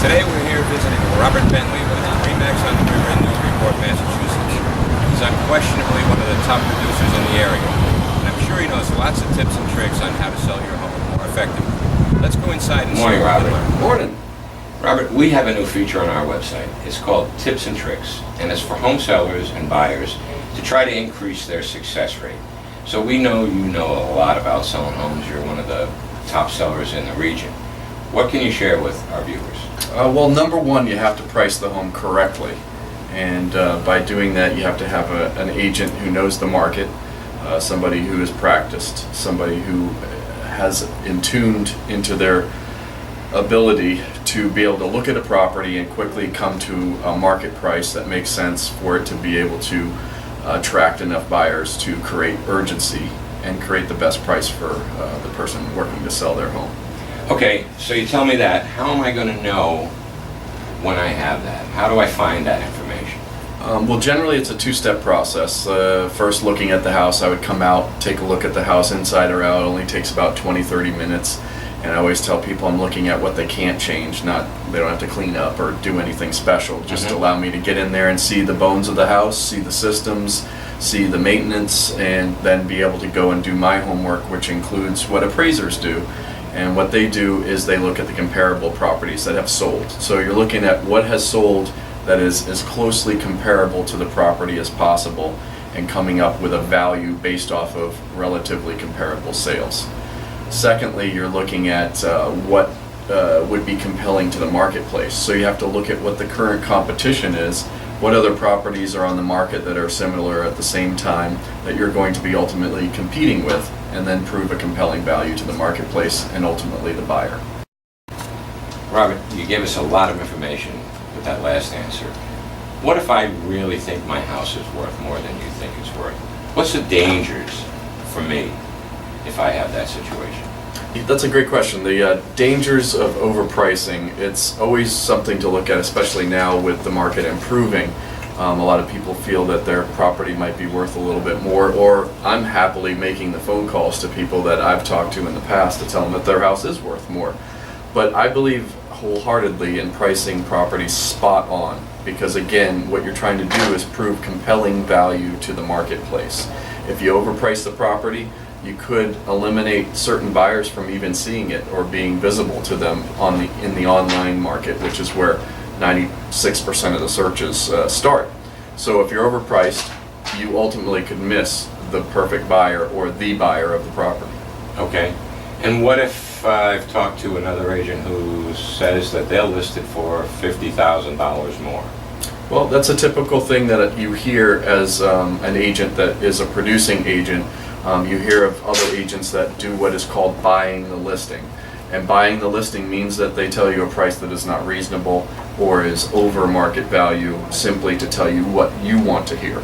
Today we're here visiting Robert Bentley with Remax on the River in Newburyport, Massachusetts. He's unquestionably one of the top producers in the area, and I'm sure he knows lots of tips and tricks on how to sell your home more effectively. Let's go inside and see what we can learn. Morning. Robert, we have a new feature on our website. It's called Tips and Tricks, and it's for home sellers and buyers to try to increase their success rate. So we know you know a lot about selling homes. You're one of the top sellers in the region. What can you share with our viewers? Well, number one, you have to price the home correctly. And by doing that, you have to have an agent who knows the market, somebody who is practiced, somebody who has tuned into their ability to be able to look at a property and quickly come to a market price that makes sense for it to be able to attract enough buyers to create urgency and create the best price for the person working to sell their home. Okay, so you tell me that. How am I going to know when I have that? How do I find that information? Well, generally it's a two-step process. First, looking at the house, I would come out, take a look at the house inside or out. It only takes about 20-30 minutes. And I always tell people I'm looking at what they can't change, they don't have to clean up or do anything special. Just allow me to get in there and see the bones of the house, see the systems, see the maintenance, and then be able to go and do my homework, which includes what appraisers do. And what they do is they look at the comparable properties that have sold. So you're looking at what has sold that is as closely comparable to the property as possible and coming up with a value based off of relatively comparable sales. Secondly, you're looking at what would be compelling to the marketplace. So you have to look at what the current competition is, what other properties are on the market that are similar at the same time that you're going to be ultimately competing with, and then prove a compelling value to the marketplace and ultimately the buyer. Robert, you gave us a lot of information with that last answer. What if I really think my house is worth more than you think it's worth? What's the dangers for me if I have that situation? That's a great question. The dangers of overpricing, it's always something to look at, especially now with the market improving. A lot of people feel that their property might be worth a little bit more, or I'm happily making the phone calls to people that I've talked to in the past to tell them that their house is worth more. But I believe wholeheartedly in pricing properties spot on, because again, what you're trying to do is prove compelling value to the marketplace. If you overprice the property, you could eliminate certain buyers from even seeing it or being visible to them in the online market, which is where 96% of the searches start. So if you're overpriced, you ultimately could miss the perfect buyer or the buyer of the property. Okay. And what if I've talked to another agent who says that they'll list it for $50,000 more? Well, that's a typical thing that you hear as an agent that is a producing agent. You hear of other agents that do what is called buying the listing. And buying the listing means that they tell you a price that is not reasonable or is over market value simply to tell you what you want to hear.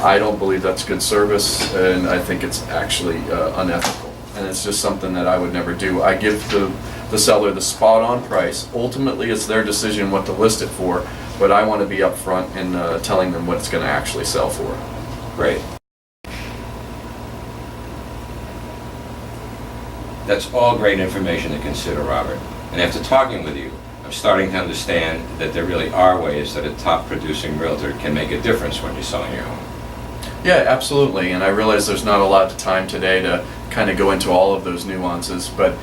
I don't believe that's good service, and I think it's actually unethical. And it's just something that I would never do. I give the seller the spot on price. Ultimately, it's their decision what to list it for, but I want to be upfront in telling them what it's going to actually sell for. Great. That's all great information to consider, Robert. And after talking with you, I'm starting to understand that there really are ways that a top producing realtor can make a difference when you're selling your home. Yeah, absolutely. And I realize there's not a lot of time today to kind of go into all of those nuances, but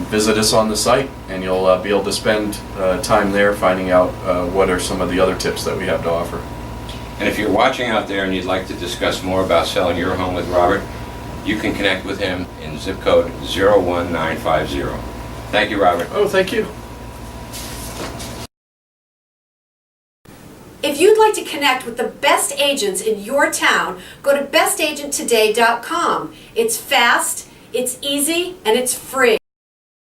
visit us on the site and you'll be able to spend time there finding out what are some of the other tips that we have to offer. And if you're watching out there and you'd like to discuss more about selling your home with Robert, you can connect with him in zip code 01950. Thank you, Robert. Oh, thank you. If you'd like to connect with the best agents in your town, go to bestagenttoday.com. It's fast, it's easy, and it's free.